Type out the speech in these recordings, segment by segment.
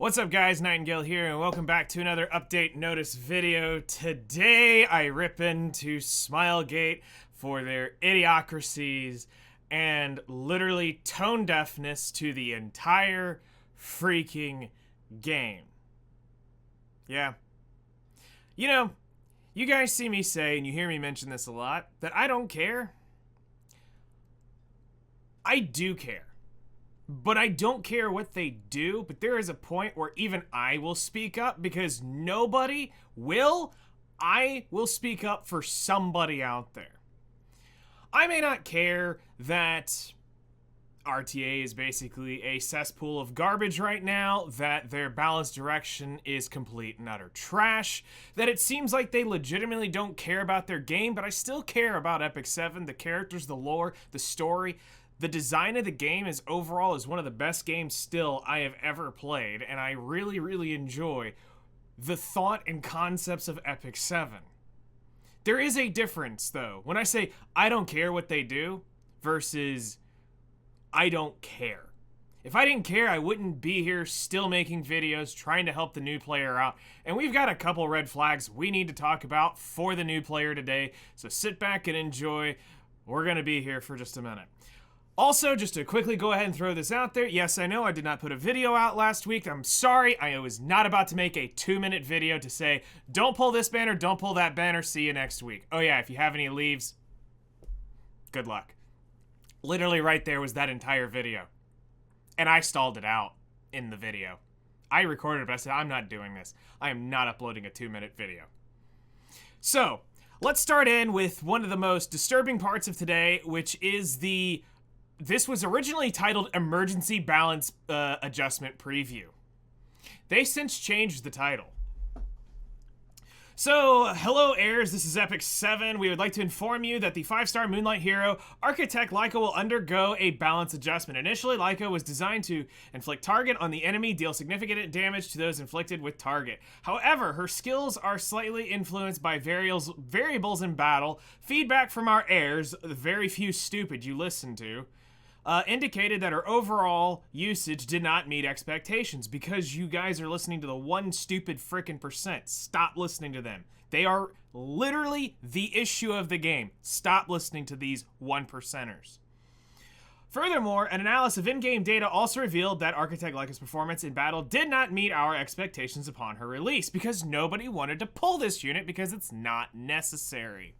What's up guys, Nightingale here, and welcome back to another update notice video. Today I rip into Smilegate for their idiocracies and literally tone deafness to the entire freaking game. Yeah. You know, you guys see me say, and you hear me mention this a lot, that I don't care. I do care. But I don't care what they do, but there is a point where even I will speak up because nobody will. I will speak up for somebody out there. I may not care that RTA is basically a cesspool of garbage right now, that their balanced direction is complete and utter trash, that it seems like they legitimately don't care about their game, but I still care about Epic 7, the characters, the lore, the story. The design of the game is overall one of the best games still I have ever played, and I really, really enjoy the thought and concepts of Epic 7. There is a difference, though, when I say I don't care what they do versus I don't care. If I didn't care, I wouldn't be here still making videos, trying to help the new player out. And we've got a couple red flags we need to talk about for the new player today, so sit back and enjoy. We're going to be here for just a minute. Also, just to quickly go ahead and throw this out there, yes, I know I did not put a video out last week. I'm sorry. I was not about to make a 2-minute video to say, don't pull this banner, don't pull that banner, see you next week. Oh yeah, if you have any leaves, good luck. Literally right there was that entire video. And I stalled it out in the video. I recorded it, but I said, I'm not doing this. I am not uploading a 2-minute video. So, let's start in with one of the most disturbing parts of today, which is this was originally titled Emergency Balance Adjustment Preview. They since changed the title. So, hello heirs, this is Epic 7. We would like to inform you that the 5-star Moonlight hero, Architect Lyca, will undergo a balance adjustment. Initially, Lyca was designed to inflict target on the enemy, deal significant damage to those inflicted with target. However, her skills are slightly influenced by variables in battle. Feedback from our heirs, the very few stupid you listen to, indicated that her overall usage did not meet expectations. Because you guys are listening to the one stupid frickin' percent. Stop listening to them. They are literally the issue of the game. Stop listening to these 1%ers. Furthermore, an analysis of in-game data also revealed that Architect Lyca's performance in battle did not meet our expectations upon her release, because nobody wanted to pull this unit because it's not necessary.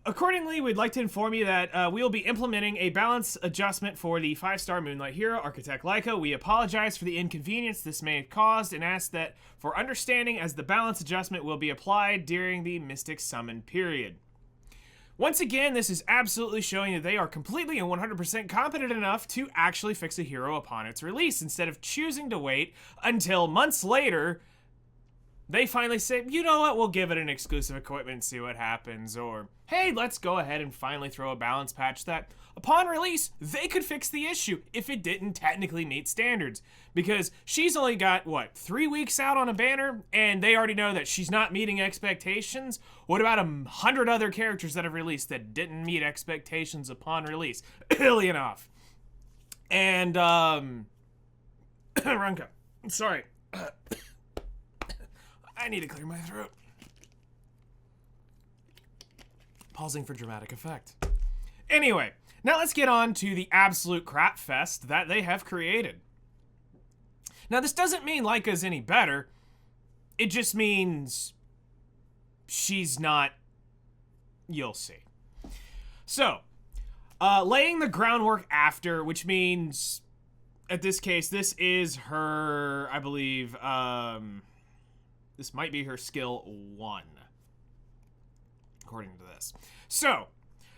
Accordingly, we'd like to inform you that we will be implementing a balance adjustment for the 5-star Moonlight hero, Architect Lyca. We apologize for the inconvenience this may have caused and ask that for understanding, as the balance adjustment will be applied during the Mystic Summon period. Once again, this is absolutely showing that they are completely and 100% competent enough to actually fix a hero upon its release, instead of choosing to wait until months later they finally say, you know what, we'll give it an exclusive equipment and see what happens. Or, hey, let's go ahead and finally throw a balance patch that, upon release, they could fix the issue if it didn't technically meet standards. Because she's only got, 3 weeks out on a banner, and they already know that she's not meeting expectations? What about 100 other characters that have released that didn't meet expectations upon release? Ilyanov. And, Runka. Sorry. I need to clear my throat. Pausing for dramatic effect. Anyway, now let's get on to the absolute crap fest that they have created. Now, this doesn't mean Lyca's any better. It just means she's not. You'll see. So, laying the groundwork after, which means, at this case, this is her, I believe, this might be her skill 1, according to this. So,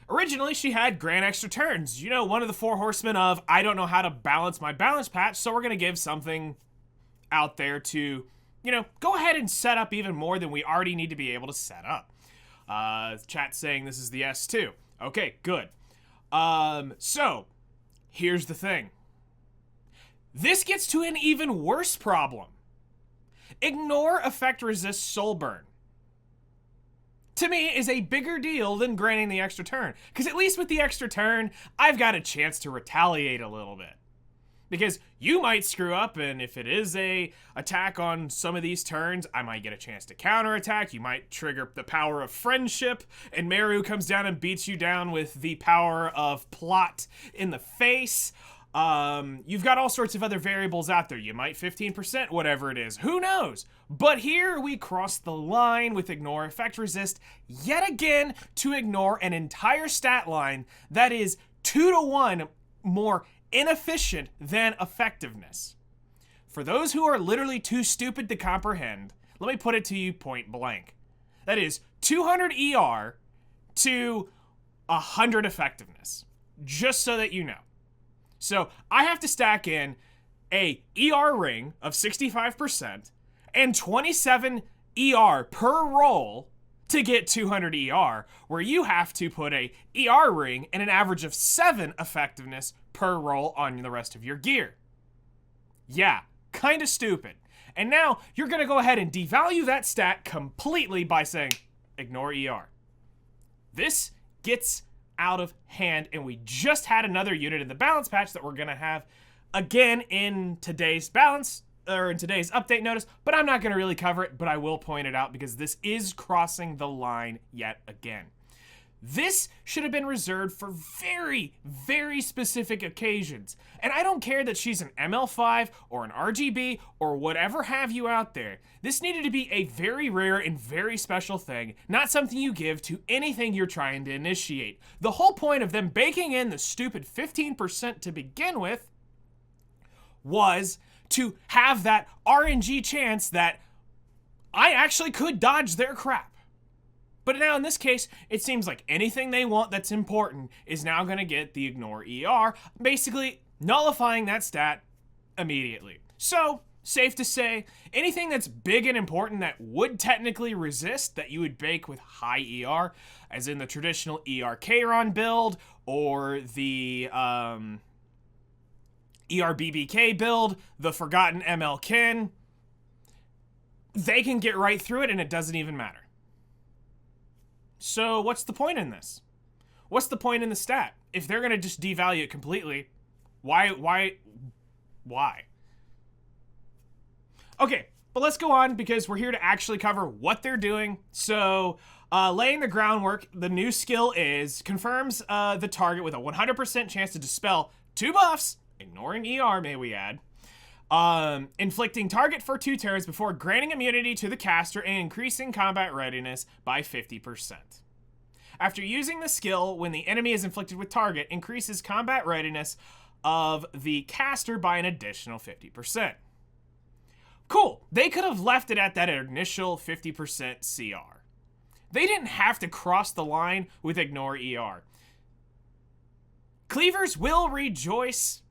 originally she had Grand Extra Turns. You know, one of the 4 horsemen of, I don't know how to balance my balance patch, so we're going to give something out there to, go ahead and set up even more than we already need to be able to set up. Chat saying this is the S2. Okay, good. So, here's the thing. This gets to an even worse problem. Ignore effect resist soul burn. To me, is a bigger deal than granting the extra turn. Because at least with the extra turn, I've got a chance to retaliate a little bit. Because you might screw up, and if it is a attack on some of these turns, I might get a chance to counterattack. You might trigger the power of friendship, and Meru comes down and beats you down with the power of plot in the face. You've got all sorts of other variables out there. You might 15%, whatever it is. Who knows? But here we cross the line with ignore effect resist yet again to ignore an entire stat line that is 2-to-1 more inefficient than effectiveness. For those who are literally too stupid to comprehend, let me put it to you point blank. That is 200 ER to 100 effectiveness. Just so that you know. So I have to stack in a ER ring of 65% and 27 ER per roll to get 200 ER, where you have to put a ER ring and an average of 7 effectiveness per roll on the rest of your gear. Yeah, kinda stupid. And now you're gonna go ahead and devalue that stat completely by saying, ignore ER. This gets out of hand, and we just had another unit in the balance patch that we're gonna have again in today's balance, or in today's update notice, but I'm not gonna really cover it, but I will point it out because this is crossing the line yet again. This should have been reserved for very, very specific occasions. And I don't care that she's an ML5 or an RGB or whatever have you out there. This needed to be a very rare and very special thing, not something you give to anything you're trying to initiate. The whole point of them baking in the stupid 15% to begin with was to have that RNG chance that I actually could dodge their crap. But now in this case, it seems like anything they want that's important is now going to get the ignore ER, basically nullifying that stat immediately. So, safe to say, anything that's big and important that would technically resist, that you would bake with high ER, as in the traditional ER Kron build, or the ER BBK build, the Forgotten ML Kin, they can get right through it and it doesn't even matter. So what's the point in this? What's the point in the stat? If they're gonna just devalue it completely, why? Okay, but let's go on because we're here to actually cover what they're doing. So, laying the groundwork, the new skill is confirms the target with a 100% chance to dispel 2 buffs, ignoring ER, may we add. Inflicting target for 2 turns before granting immunity to the caster and increasing combat readiness by 50%. After using the skill, when the enemy is inflicted with target, increases combat readiness of the caster by an additional 50%. Cool. They could have left it at that initial 50% CR. They didn't have to cross the line with ignore ER. Cleavers will rejoice.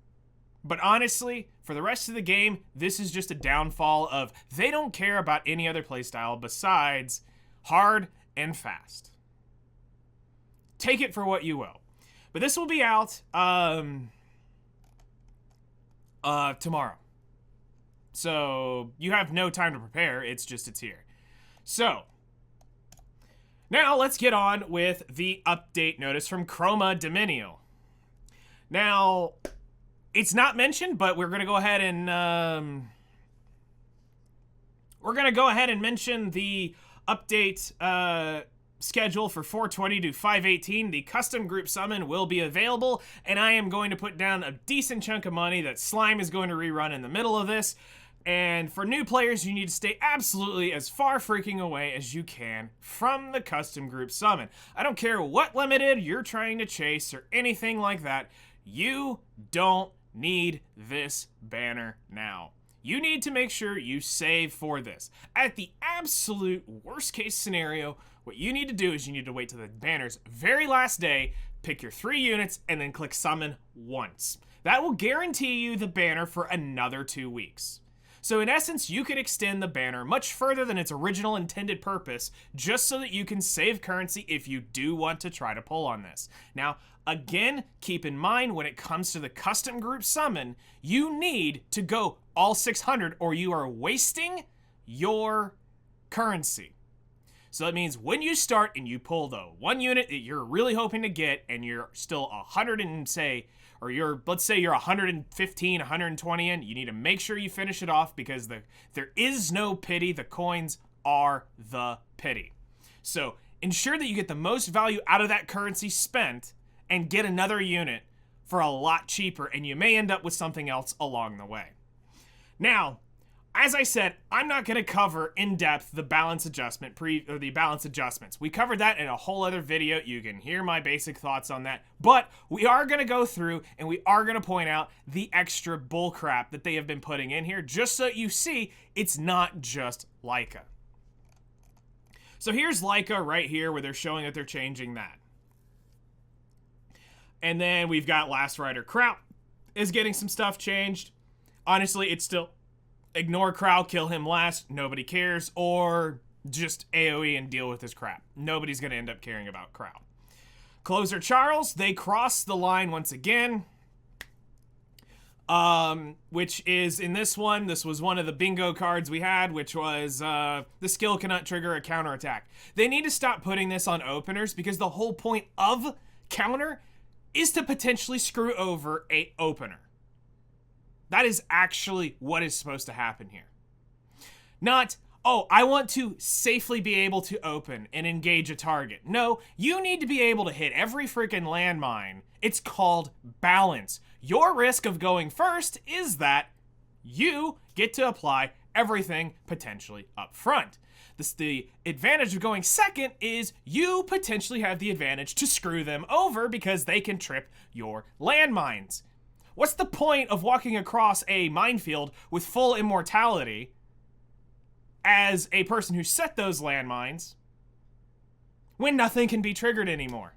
But honestly, for the rest of the game, this is just a downfall of they don't care about any other playstyle besides hard and fast. Take it for what you will. But this will be out tomorrow. So you have no time to prepare, it's here. So, now let's get on with the update notice from Chroma Dominial. Now, it's not mentioned, but we're gonna go ahead and mention the update schedule for 420 to 518. The custom group summon will be available, and I am going to put down a decent chunk of money that Slime is going to rerun in the middle of this. And for new players, you need to stay absolutely as far freaking away as you can from the custom group summon. I don't care what limited you're trying to chase or anything like that. You don't need this banner now. You need to make sure you save for this. At the absolute worst case scenario, what you need to do is you need to wait till the banner's very last day, pick your 3 units, and then click summon once. That will guarantee you the banner for another 2 weeks. So in essence, you can extend the banner much further than its original intended purpose, just so that you can save currency if you do want to try to pull on this. Now, again, keep in mind when it comes to the custom group summon, you need to go all 600 or you are wasting your currency. So that means when you start and you pull the one unit that you're really hoping to get, and you're still 100 and say, or let's say you're 115, 120 in, you need to make sure you finish it off, because there is no pity. The coins are the pity. So ensure that you get the most value out of that currency spent and get another unit for a lot cheaper, and you may end up with something else along the way. Now, as I said, I'm not going to cover in depth the balance adjustment or the balance adjustments. We covered that in a whole other video. You can hear my basic thoughts on that. But we are going to go through and we are going to point out the extra bullcrap that they have been putting in here, just so you see it's not just Leica. So here's Leica right here, where they're showing that they're changing that. And then we've got Last Rider Kraut is getting some stuff changed. Honestly, it's still ignore Kraut, kill him last, nobody cares, or just AoE and deal with this crap. Nobody's going to end up caring about Kraut. Closer Charles, they crossed the line once again. Which is, in this one, this was one of the bingo cards we had, which was, the skill cannot trigger a counterattack. They need to stop putting this on openers, because the whole point of counter is to potentially screw over a opener. That is actually what is supposed to happen here. Not, oh, I want to safely be able to open and engage a target. No, you need to be able to hit every freaking landmine. It's called balance. Your risk of going first is that you get to apply everything potentially up front. The advantage of going second is you potentially have the advantage to screw them over, because they can trip your landmines. What's the point of walking across a minefield with full immortality as a person who set those landmines when nothing can be triggered anymore?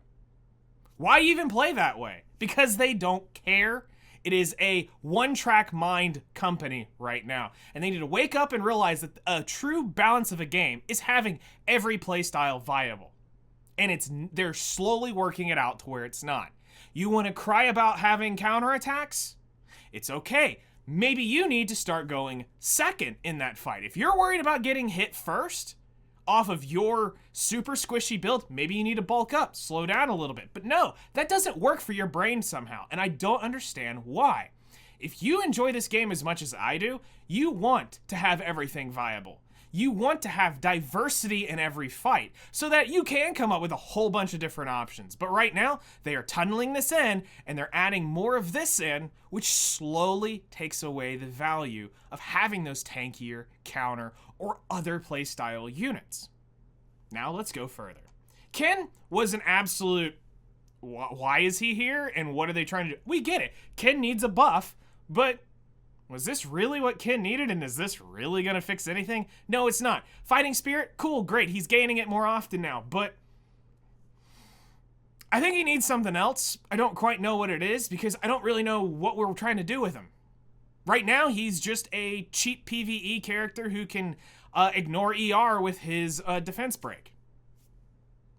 Why even play that way? Because they don't care. It is a one-track mind company right now, and they need to wake up and realize that a true balance of a game is having every playstyle viable. And they're slowly working it out to where it's not. You want to cry about having counterattacks? It's okay. Maybe you need to start going second in that fight. If you're worried about getting hit first off of your super squishy build, maybe you need to bulk up, slow down a little bit. But no, that doesn't work for your brain somehow, and I don't understand why. If you enjoy this game as much as I do, you want to have everything viable. You want to have diversity in every fight so that you can come up with a whole bunch of different options. But right now, they are tunneling this in, and they're adding more of this in, which slowly takes away the value of having those tankier, counter, or other playstyle units. Now let's go further. Ken was an absolute, why is he here and what are they trying to do? We get it. Ken needs a buff, but was this really what Ken needed, and is this really going to fix anything? No, it's not. Fighting Spirit? Cool, great. He's gaining it more often now, but I think he needs something else. I don't quite know what it is, because I don't really know what we're trying to do with him. Right now, he's just a cheap PvE character who can ignore ER with his defense break.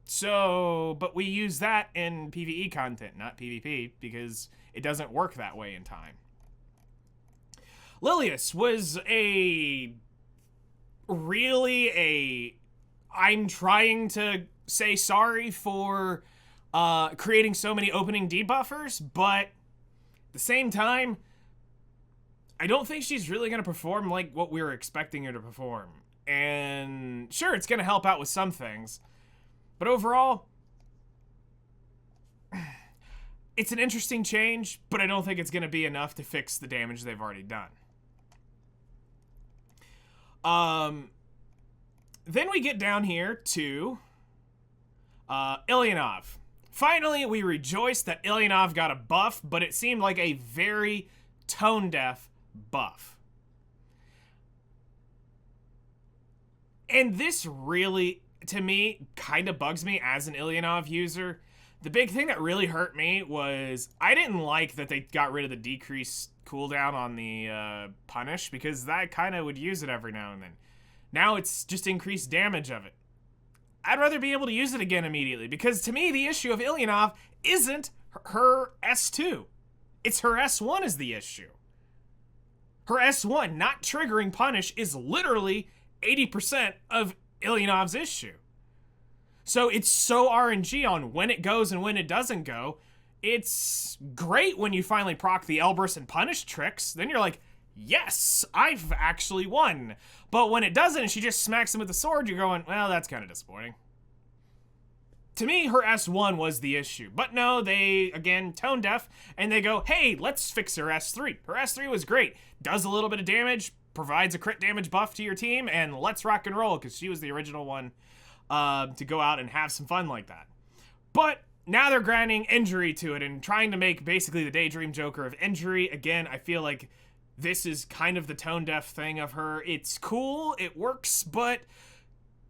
So, but we use that in PvE content, not PvP, because it doesn't work that way in time. Lilius was I'm trying to say sorry for creating so many opening debuffers, but at the same time, I don't think she's really going to perform like what we were expecting her to perform. And sure, it's going to help out with some things, but overall, it's an interesting change, but I don't think it's going to be enough to fix the damage they've already done. Then we get down here to Ilyanov. Finally, we rejoice that Ilyanov got a buff, but it seemed like a very tone-deaf buff. And this really, to me, kind of bugs me as an Ilyanov user. The big thing that really hurt me was I didn't like that they got rid of the decreased cooldown on the punish, because that kind of would use it every now and then. Now it's just increased damage of it. I'd rather be able to use it again immediately, because to me the issue of Ilyanov isn't her S2. It's her S1 is the issue. Her S1 not triggering punish is literally 80% of Ilyanov's issue. So it's so RNG on when it goes and when it doesn't go. It's great when you finally proc the Elbrus and punish tricks. Then you're like, yes, I've actually won. But when it doesn't and she just smacks him with the sword, you're going, well, that's kind of disappointing. To me, her S1 was the issue. But no, they, again, tone deaf, and they go, hey, let's fix her S3. Her S3 was great. Does a little bit of damage, provides a crit damage buff to your team, and let's rock and roll, because she was the original one to go out and have some fun like that. But now they're grinding injury to it and trying to make basically the Daydream Joker of injury. Again, I feel like this is kind of the tone deaf thing of her. It's cool, it works, but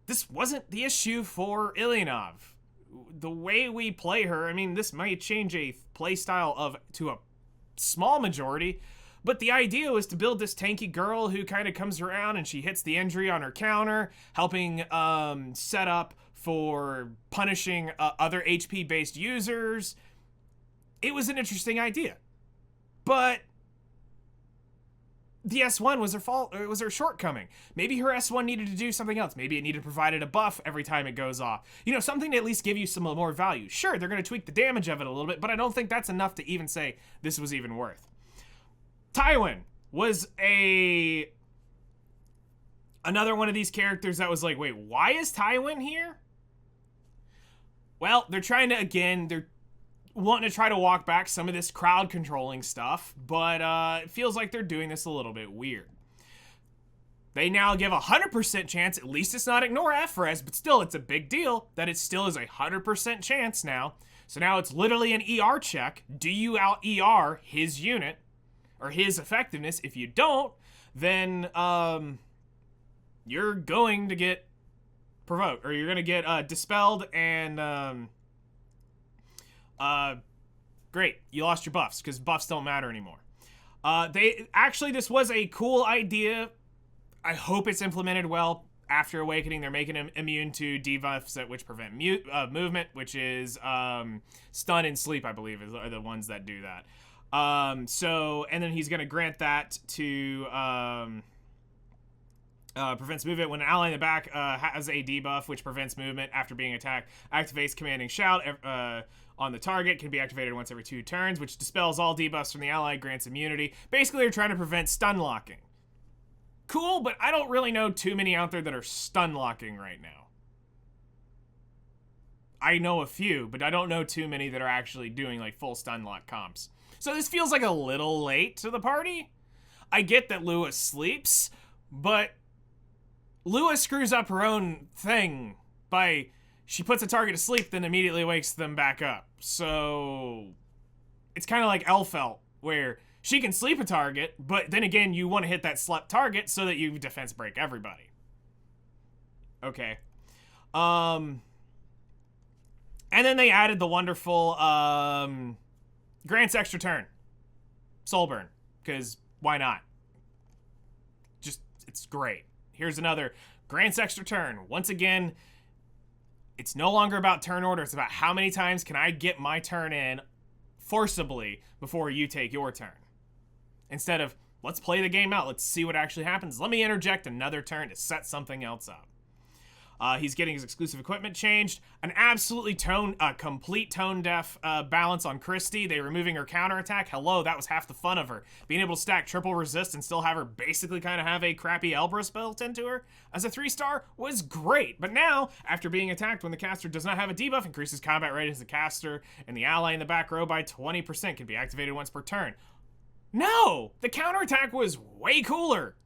this wasn't the issue for Ilyanov. The way we play her, I mean, this might change a playstyle to a small majority, but the idea was to build this tanky girl who kind of comes around and she hits the injury on her counter, helping set up for punishing other HP-based users. It was an interesting idea, but the S1 was her fault, or it was her shortcoming. Maybe her S1 needed to do something else. Maybe it needed to provide a buff every time it goes off. You know, something to at least give you some more value. Sure, they're going to tweak the damage of it a little bit, but I don't think that's enough to even say this was even worth. Tywin was another one of these characters that was like, wait, why is Tywin here? Well, they're trying to, again, they're wanting to try to walk back some of this crowd controlling stuff, but it feels like they're doing this a little bit weird. They now give a 100% chance, at least it's not ignore Efrez, but still it's a big deal that it still is a 100% chance now. So now it's literally an ER check. Do you out ER his unit or his effectiveness? If you don't, then you're going to get provoked, or you're going to get dispelled, and great, you lost your buffs, because buffs don't matter anymore. This was a cool idea. I hope it's implemented well. After Awakening, they're making him immune to debuffs which prevent movement, which is stun and sleep, I believe, are the ones that do that. And then he's going to grant that to prevents movement. When an ally in the back has a debuff, which prevents movement after being attacked, activates Commanding Shout on the target, can be activated once every 2 turns, which dispels all debuffs from the ally, grants immunity. Basically, they're trying to prevent stun locking. Cool, but I don't really know too many out there that are stun locking right now. I know a few, but I don't know too many that are actually doing like full stun lock comps. So this feels like a little late to the party. I get that Lua sleeps, but Lua screws up her own thing by she puts a target to sleep, then immediately wakes them back up. So it's kind of like Elfelt, where she can sleep a target, but then again, you want to hit that slept target so that you defense break everybody. Okay. And then they added the wonderful grants extra turn. Soul burn, because why not? Just, it's great. Here's another grants extra turn. Once again, it's no longer about turn order. It's about how many times can I get my turn in forcibly before you take your turn. Instead of, let's play the game out. Let's see what actually happens. Let me interject another turn to set something else up. He's getting his exclusive equipment changed. An absolutely complete tone deaf balance on Christie. They're removing her counterattack. Hello, that was half the fun of her. Being able to stack triple resist and still have her basically kind of have a crappy Elbrus built into her as a 3-star was great. But now, after being attacked when the caster does not have a debuff, increases combat rate as the caster and the ally in the back row by 20%, can be activated once per turn. No! The counterattack was way cooler.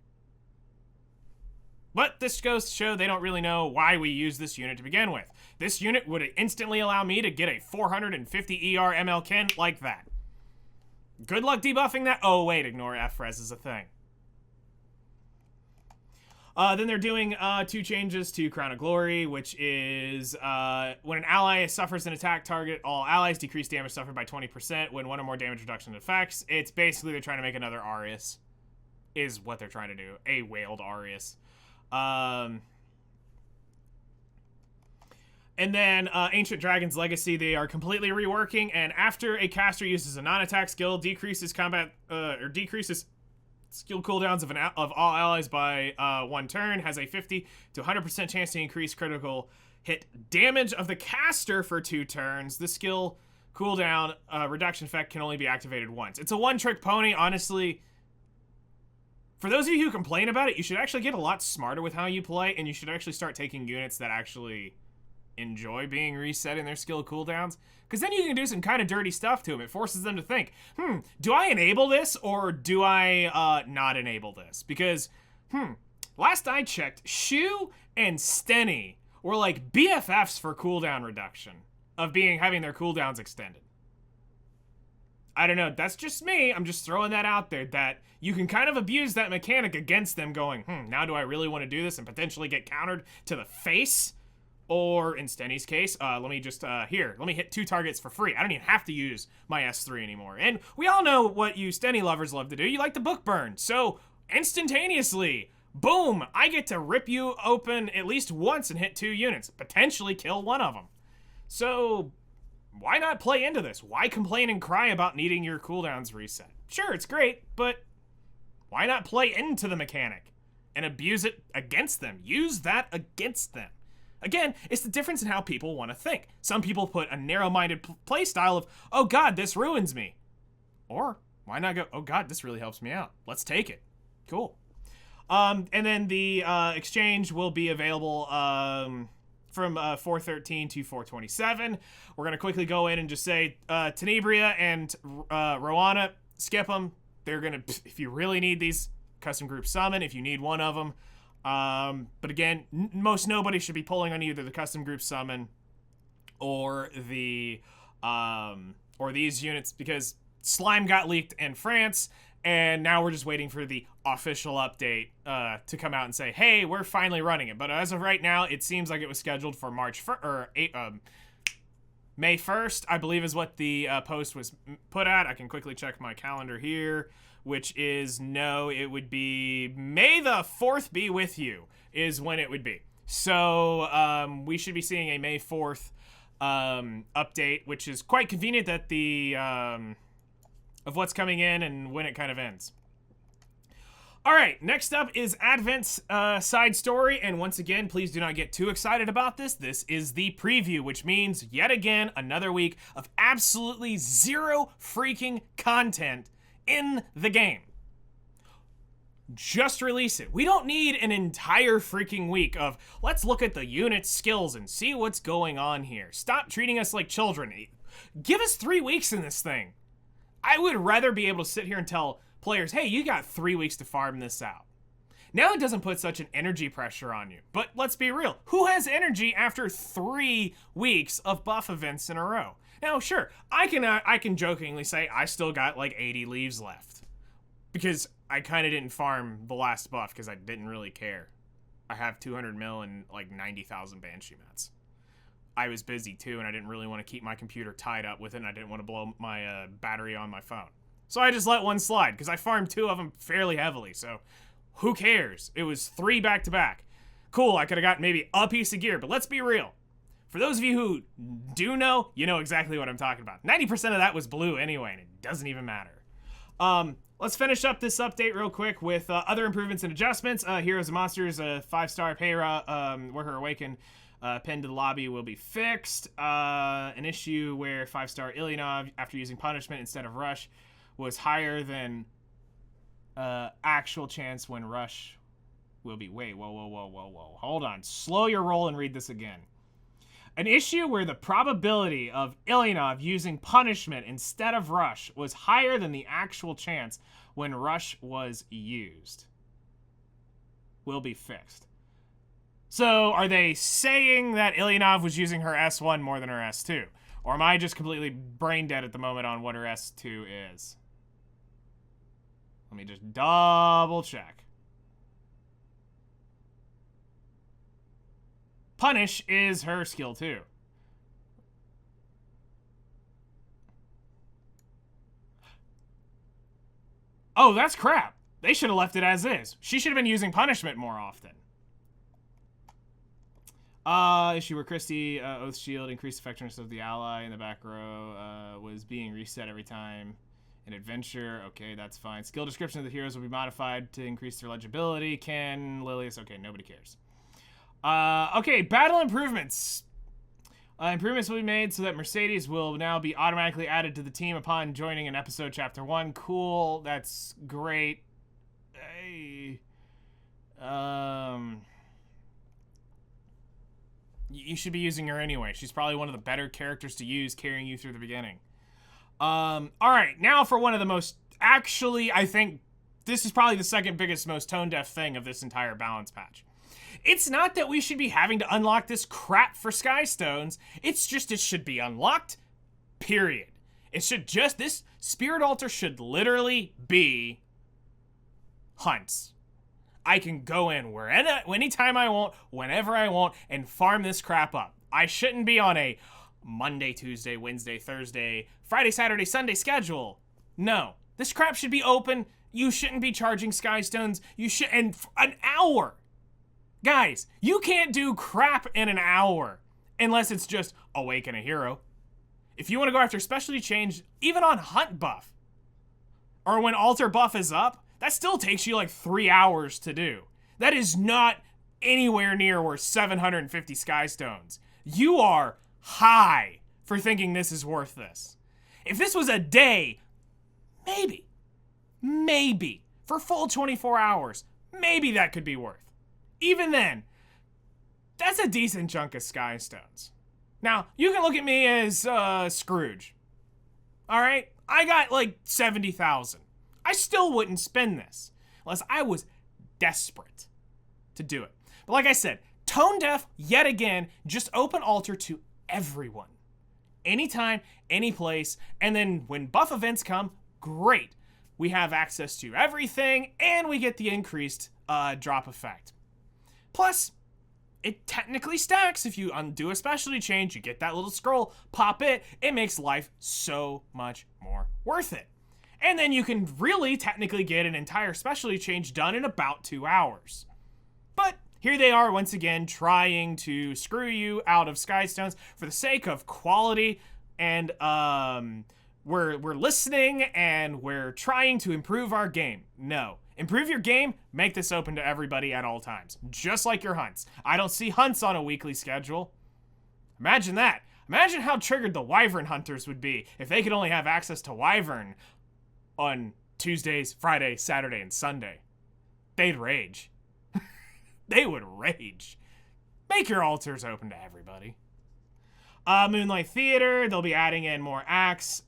But this goes to show they don't really know why we use this unit to begin with. This unit would instantly allow me to get a 450 ER ML Ken like that. Good luck debuffing that. Oh wait, ignore Efrez is a thing. Then they're doing 2 changes to Crown of Glory, which is when an ally suffers an attack target, all allies decrease damage suffered by 20% when 1 or more damage reduction effects. It's basically they're trying to make another Arius, is what they're trying to do. A whaled Arius. And then Ancient Dragon's Legacy, they are completely reworking, and after a caster uses a non-attack skill, decreases combat, or decreases skill cooldowns of all allies by 1 turn, has a 50 to 100% chance to increase critical hit damage of the caster for 2 turns. The skill cooldown reduction effect can only be activated once. It's a one-trick pony, honestly. For those of you who complain about it, you should actually get a lot smarter with how you play, and you should actually start taking units that actually enjoy being reset in their skill cooldowns, because then you can do some kind of dirty stuff to them. It forces them to think, do I enable this or do I not enable this? Because, last I checked, Shu and Stenny were like BFFs for cooldown reduction, of having their cooldowns extended. I don't know, that's just me. I'm just throwing that out there, that you can kind of abuse that mechanic against them going, now do I really want to do this and potentially get countered to the face? Or in Stenny's case, let me just, let me hit 2 targets for free. I don't even have to use my S3 anymore. And we all know what you Stenny lovers love to do. You like to book burn. So instantaneously, boom, I get to rip you open at least once and hit 2 units, potentially kill one of them. So why not play into this? Why complain and cry about needing your cooldowns reset? Sure, it's great, but why not play into the mechanic and abuse it against them? Use that against them. Again, it's the difference in how people want to think. Some people put a narrow-minded playstyle of, oh god, this ruins me. Or, why not go, oh god, this really helps me out. Let's take it. Cool. And then the exchange will be available from 413 to 427. We're going to quickly go in and just say, Tenebria and Rowana, skip them. They're going to, if you really need these, custom group summon, if you need one of them. But again, most nobody should be pulling on either the custom group summon or the or these units, because Slime got leaked in France, and now we're just waiting for the official update to come out and say, hey, we're finally running it. But as of right now, it seems like it was scheduled for May 1st, I believe is what the post was put at. I can quickly check my calendar here, which is, no, it would be May the 4th be with you is when it would be. So we should be seeing a May 4th update, which is quite convenient that the of what's coming in and when it kind of ends. All right, next up is Advent's side story, and once again, please do not get too excited about this. This is the preview, which means, yet again, another week of absolutely zero freaking content in the game. Just release it. We don't need an entire freaking week of, let's look at the unit skills and see what's going on here. Stop treating us like children. Give us 3 weeks in this thing. I would rather be able to sit here and tell players, hey, you got 3 weeks to farm this out. Now it doesn't put such an energy pressure on you. But let's be real. Who has energy after 3 weeks of buff events in a row? Now, sure, I can jokingly say I still got like 80 leaves left, because I kind of didn't farm the last buff because I didn't really care. I have 200 mil and like 90,000 Banshee mats. I was busy too, and I didn't really want to keep my computer tied up with it, and I didn't want to blow my battery on my phone. So I just let one slide, because I farmed 2 of them fairly heavily, so who cares? It was 3 back-to-back. Cool, I could have gotten maybe a piece of gear, but let's be real. For those of you who do know, you know exactly what I'm talking about. 90% of that was blue anyway, and it doesn't even matter. Let's finish up this update real quick with other improvements and adjustments. Heroes and Monsters, 5-star Payra, where her Awaken pinned to the lobby will be fixed. An issue where 5-star Ilyanov, after using punishment instead of rush, was higher than actual chance when rush will be. Wait, whoa. Hold on. Slow your roll and read this again. An issue where the probability of Ilyanov using punishment instead of rush was higher than the actual chance when rush was used will be fixed. So are they saying that Ilyanov was using her S1 more than her S2? Or am I just completely brain dead at the moment on what her S2 is? Let me just double check. Punish is her skill too. Oh, that's crap. They should have left it as is. She should have been using punishment more often. Issue where Christie, Oath Shield, increased effectiveness of the ally in the back row, was being reset every time An adventure, okay, that's fine. Skill description of the heroes will be modified to increase their legibility. Ken, Lilius, okay, nobody cares. Okay, battle improvements. Improvements will be made so that Mercedes will now be automatically added to the team upon joining in episode chapter 1. Cool, that's great. Hey, you should be using her anyway. She's probably one of the better characters to use, carrying you through the beginning. All right, now for one of the most, actually, I think this is probably the second biggest, most tone-deaf thing of this entire balance patch. It's not that we should be having to unlock this crap for Skystones. It's just it should be unlocked, period. It should just, this Spirit Altar should literally be hunts. I can go in anytime I want, whenever I want, and farm this crap up. I shouldn't be on a Monday, Tuesday, Wednesday, Thursday, Friday, Saturday, Sunday schedule. No, this crap should be open. You shouldn't be charging Skystones. You should, and an hour. Guys, you can't do crap in an hour unless it's just Awaken a hero. If you want to go after specialty change, even on hunt buff, or when altar buff is up, that still takes you like 3 hours to do. That is not anywhere near where 750 Skystones. You are high for thinking this is worth this. If this was a day, maybe, for full 24 hours, maybe that could be worth. Even then, that's a decent chunk of Skystones. Now, you can look at me as Scrooge. All right? I got like 70,000. I still wouldn't spend this unless I was desperate to do it. But like I said, tone deaf yet again, just open altar to everyone. Anytime, any place, and then when buff events come, great. We have access to everything, and we get the increased drop effect. Plus, it technically stacks. If you undo a specialty change, you get that little scroll, pop it. It makes life so much more worth it. And then you can really technically get an entire specialty change done in about 2 hours. But here they are once again trying to screw you out of Skystones for the sake of quality, and we're listening and we're trying to improve our game. No. Improve your game, make this open to everybody at all times. Just like your hunts. I don't see hunts on a weekly schedule. Imagine that. Imagine how triggered the Wyvern hunters would be if they could only have access to Wyvern on Tuesdays, Friday, Saturday, and Sunday. They'd rage. They would rage. Make your altars open to everybody. Moonlight Theater, they'll be adding in more acts.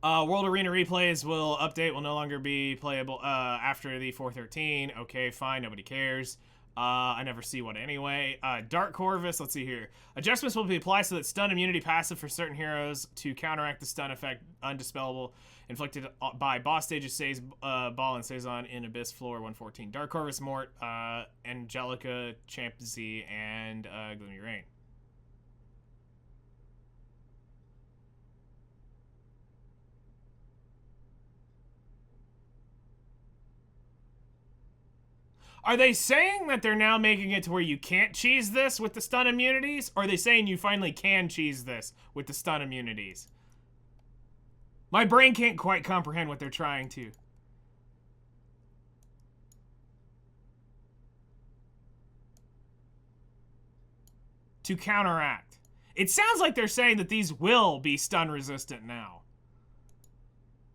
World Arena replays will no longer be playable after the 413. Okay, fine, nobody cares. I never see one anyway. Dark Corvus, let's see here. Adjustments will be applied so that stun immunity passive for certain heroes to counteract the stun effect undispellable inflicted by boss stages, Says Ball and Saison in Abyss Floor 114. Dark Corvus, Mort, Angelica, Champ Z, and Gloomy Rain. Are they saying that they're now making it to where you can't cheese this with the stun immunities? Or are they saying you finally can cheese this with the stun immunities? My brain can't quite comprehend what they're trying to. To counteract. It sounds like they're saying that these will be stun resistant now.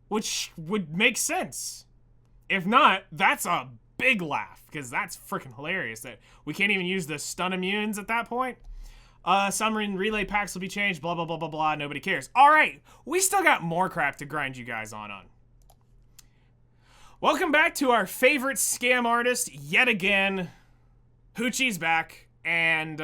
Which would make sense. If not, that's a big laugh, because that's freaking hilarious that we can't even use the stun immunes at that point. Summon relay packs will be changed, blah, blah, blah, blah, blah, nobody cares. All right, we still got more crap to grind you guys on. Welcome back to our favorite scam artist yet again. Hoochie's back, and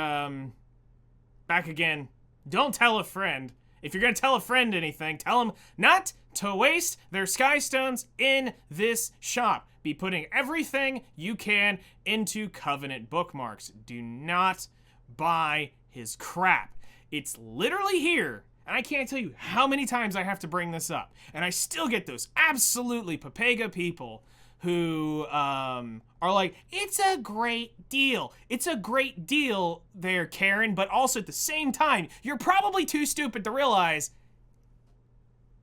back again. Don't tell a friend. If you're gonna tell a friend anything, tell them not to waste their Skystones in this shop. Be putting everything you can into Covenant bookmarks. Do not buy his crap. It's literally here, and I can't tell you how many times I have to bring this up. And I still get those absolutely Papega people who are like, it's a great deal. It's a great deal there, Karen, but also at the same time, you're probably too stupid to realize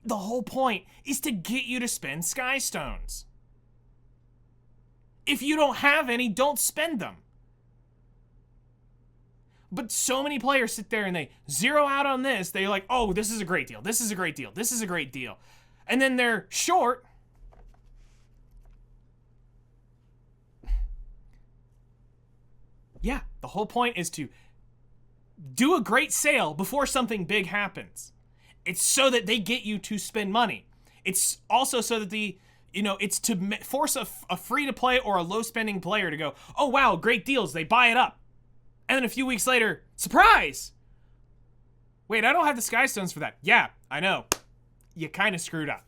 The whole point is to get you to spend Skystones. If you don't have any, don't spend them. But so many players sit there and they zero out on this. They're like, oh, this is a great deal. This is a great deal. This is a great deal. And then they're short. Yeah, the whole point is to do a great sale before something big happens. It's so that they get you to spend money. It's also so that it's to force a free-to-play or a low-spending player to go, oh, wow, great deals. They buy it up. And then a few weeks later, surprise! Wait, I don't have the Skystones for that. Yeah, I know. You kind of screwed up.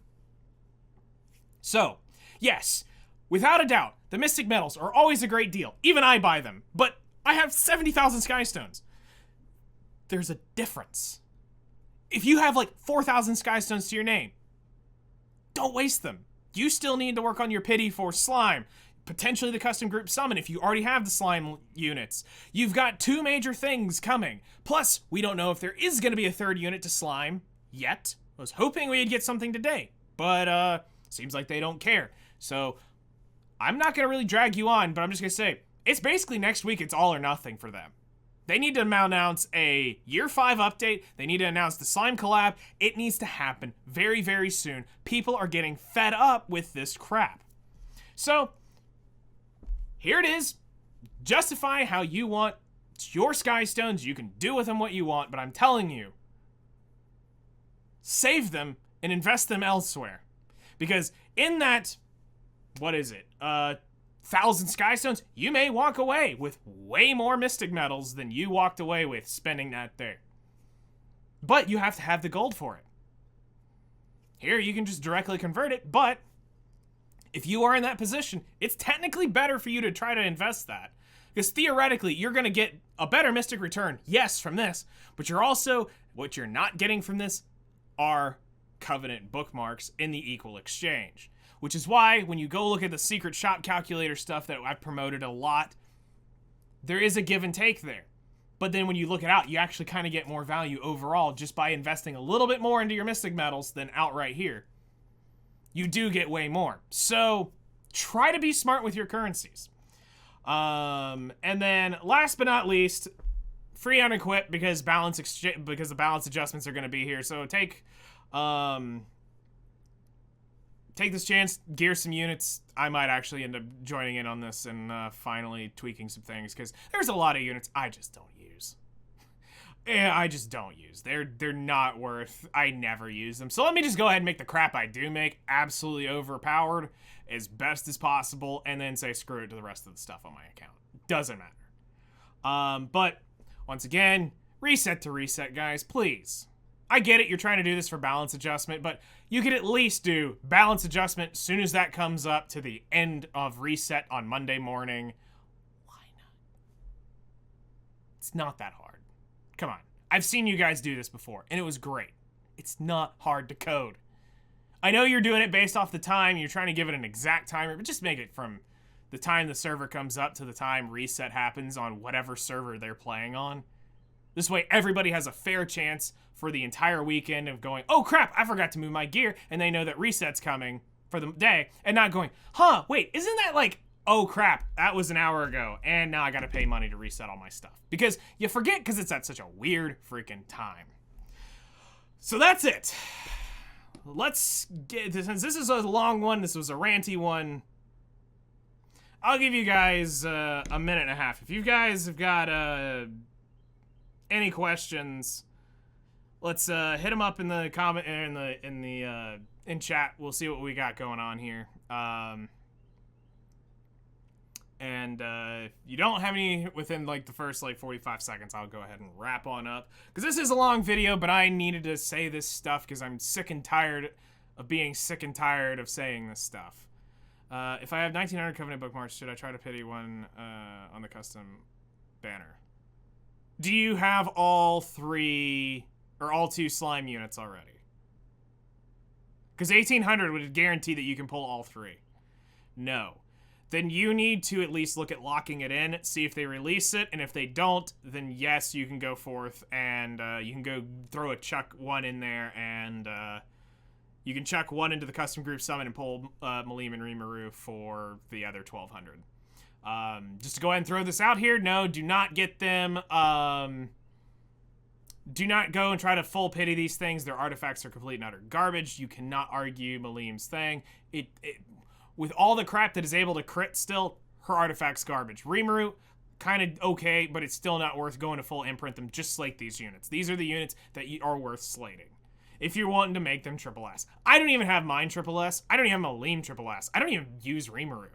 So, yes, without a doubt, the Mystic Metals are always a great deal. Even I buy them. But I have 70,000 Skystones. There's a difference. If you have like 4,000 Skystones to your name, don't waste them. You still need to work on your pity for slime. Potentially the custom group summon if you already have the slime units. You've got 2 major things coming. Plus, we don't know if there is going to be a 3rd unit to slime yet. I was hoping we'd get something today, but seems like they don't care. So I'm not going to really drag you on, but I'm just going to say, it's basically next week, it's all or nothing for them. They need to announce a Year 5 update. They need to announce the slime collab. It needs to happen very, very soon. People are getting fed up with this crap. So, here it is. Justify how you want. It's your Skystones. You can do with them what you want, but I'm telling you, save them and invest them elsewhere. Because in that, what is it? 1,000 Skystones, you may walk away with way more Mystic Metals than you walked away with spending that there. But you have to have the gold for it. Here, you can just directly convert it, but if you are in that position, it's technically better for you to try to invest that. Because theoretically, you're going to get a better Mystic return, yes, from this, but what you're not getting from this are Covenant bookmarks in the equal exchange. Which is why, when you go look at the secret shop calculator stuff that I've promoted a lot, there is a give and take there. But then when you look it out, you actually kind of get more value overall just by investing a little bit more into your Mystic Metals than outright here. You do get way more. So, try to be smart with your currencies. And then, last but not least, free unequip because the balance adjustments are going to be here. So, take this chance, gear some units. I might actually end up joining in on this and finally tweaking some things because there's a lot of units I just don't use. I just don't use. They're not worth. I never use them. So let me just go ahead and make the crap I do make absolutely overpowered as best as possible, and then say screw it to the rest of the stuff on my account. Doesn't matter. But once again, reset to reset, guys, please. I get it, you're trying to do this for balance adjustment, but you could at least do balance adjustment as soon as that comes up to the end of reset on Monday morning. Why not? It's not that hard. Come on. I've seen you guys do this before, and it was great. It's not hard to code. I know you're doing it based off the time, you're trying to give it an exact timer, but just make it from the time the server comes up to the time reset happens on whatever server they're playing on. This way, everybody has a fair chance for the entire weekend of going, oh crap, I forgot to move my gear, and they know that reset's coming for the day, and not going, huh, wait, isn't that like, oh crap, that was an hour ago, and now I gotta pay money to reset all my stuff. Because you forget because it's at such a weird freaking time. So that's it. Let's get, since this is a long one, this was a ranty one, I'll give you guys a minute and a half. If you guys have got any questions, let's hit them up in the comment in chat. We'll see what we got going on here. And if you don't have any within like the first like 45 seconds, I'll go ahead and wrap on up. Because this is a long video, but I needed to say this stuff because I'm sick and tired of being sick and tired of saying this stuff. If I have 1900 Covenant bookmarks, should I try to pity one on the custom banner? Do you have all 3 or all 2 slime units already? Because 1800 would guarantee that you can pull all 3. No. Then you need to at least look at locking it in, see if they release it, and if they don't, then yes, you can go forth and you can go throw a chuck 1 in there and You can chuck one into the custom group summon and pull Malim and Rimuru for the other 1,200. Just to go ahead and throw this out here, no, do not get them. Do not go and try to full pity these things. Their artifacts are complete and utter garbage. You cannot argue Malim's thing. With all the crap that is able to crit still, her artifact's garbage. Rimuru, kind of okay, but it's still not worth going to full imprint them. Just slate these units. These are the units that are worth slating if you're wanting to make them triple S. I don't even have mine triple S. I don't even have Malim triple S. I don't even use Rimuru.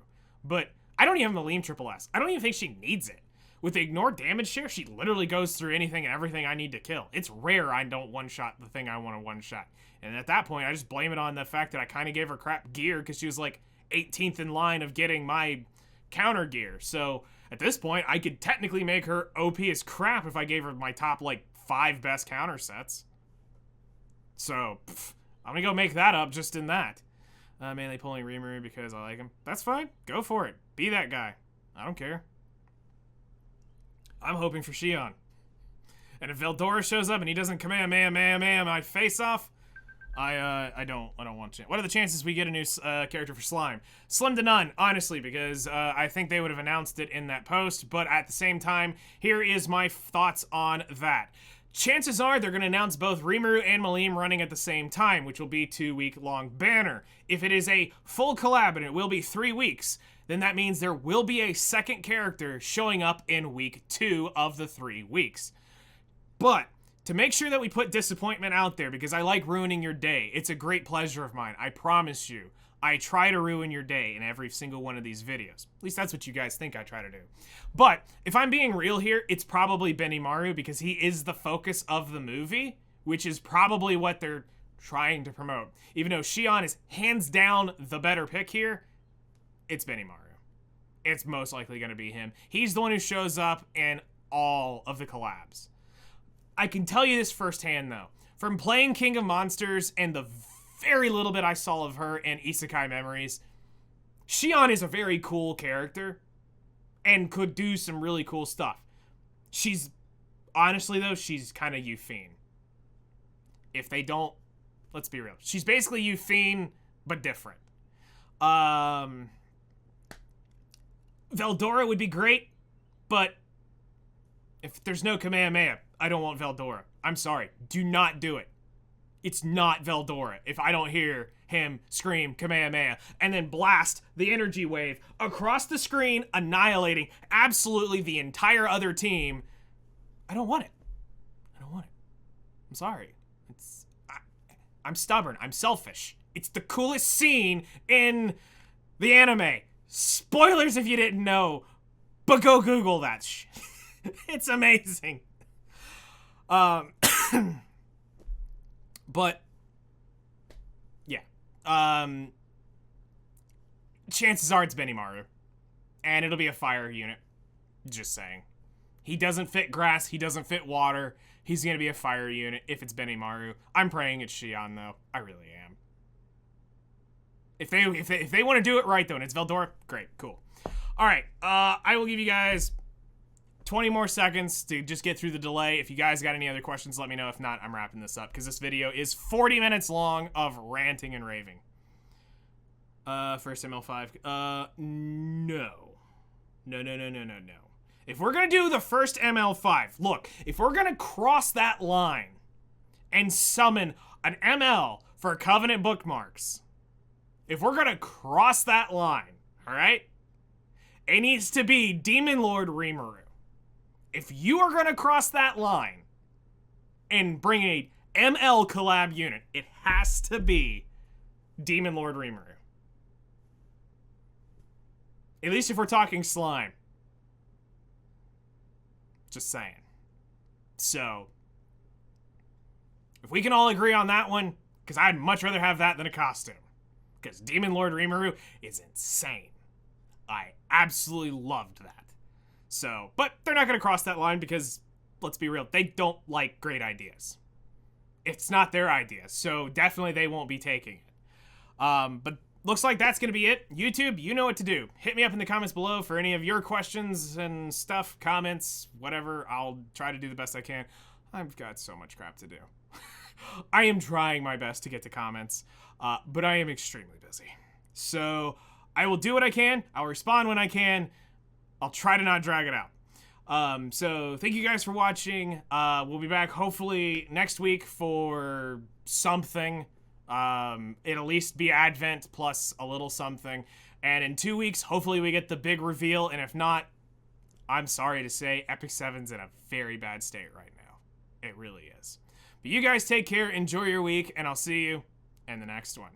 But I don't even have Malim triple S. I don't even think she needs it. With the ignore damage share, she literally goes through anything and everything I need to kill. It's rare I don't one-shot the thing I want to one-shot. And at that point, I just blame it on the fact that I kind of gave her crap gear because she was like 18th in line of getting my counter gear. So at this point, I could technically make her OP as crap if I gave her my top, like, 5 best counter sets. So, I'm gonna go make that up just in that. Mainly pulling Rimuru because I like him. That's fine. Go for it. Be that guy. I don't care. I'm hoping for Shion. And if Veldora shows up and he doesn't Kamehameha my face off, I don't want to. What are the chances we get a new character for Slime? Slim to none, honestly, because I think they would have announced it in that post, but at the same time, here is my thoughts on that. Chances are they're going to announce both Rimuru and Malim running at the same time, which will be 2-week-long banner. If it is a full collab and it will be 3 weeks, then that means there will be a second character showing up in week 2 of the 3 weeks. But to make sure that we put disappointment out there, because I like ruining your day, it's a great pleasure of mine, I promise you. I try to ruin your day in every single one of these videos. At least that's what you guys think I try to do. But if I'm being real here, it's probably Benimaru because he is the focus of the movie, which is probably what they're trying to promote. Even though Shion is hands down the better pick here, it's Benimaru. It's most likely going to be him. He's the one who shows up in all of the collabs. I can tell you this firsthand, though. From playing King of Monsters and the very little bit I saw of her in Isekai Memories, Shion is a very cool character and could do some really cool stuff. She's, honestly, though, she's kind of Euphine. If they don't, let's be real. She's basically Euphine, but different. Veldora would be great, but if there's no Kamehameha, I don't want Veldora. I'm sorry. Do not do it. It's not Veldora if I don't hear him scream Kamehameha and then blast the energy wave across the screen, annihilating absolutely the entire other team. I don't want it. I don't want it. I'm sorry. I'm stubborn. I'm selfish. It's the coolest scene in the anime. Spoilers if you didn't know, but go Google that shit. It's amazing. But yeah, chances are it's Benimaru, and it'll be a fire unit. Just saying, he doesn't fit grass, he doesn't fit water. He's gonna be a fire unit if it's Benimaru. I'm praying it's Shion though. I really am. If they want to do it right though, and it's Veldora, great, cool. All right, I will give you guys 20 more seconds to just get through the delay. If you guys got any other questions, let me know. If not, I'm wrapping this up because this video is 40 minutes long of ranting and raving. First ML5. No. No. If we're going to do the first ML5, look, if we're going to cross that line and summon an ML for Covenant bookmarks, if we're going to cross that line, all right, it needs to be Demon Lord Rimuru. If you are going to cross that line and bring a ML collab unit, it has to be Demon Lord Rimuru. At least if we're talking slime. Just saying. So, if we can all agree on that one, because I'd much rather have that than a costume. Because Demon Lord Rimuru is insane. I absolutely loved that. So, but they're not going to cross that line because, let's be real, they don't like great ideas. It's not their idea, so definitely they won't be taking it. But looks like that's going to be it. YouTube, you know what to do. Hit me up in the comments below for any of your questions and stuff, comments, whatever. I'll try to do the best I can. I've got so much crap to do. I am trying my best to get to comments, but I am extremely busy. So I will do what I can. I'll respond when I can. I'll try to not drag it out. So thank you guys for watching. We'll be back hopefully next week for something. It'll at least be Advent plus a little something. And in 2 weeks, hopefully we get the big reveal. And if not, I'm sorry to say, Epic 7's in a very bad state right now. It really is. But you guys take care, enjoy your week, and I'll see you in the next one.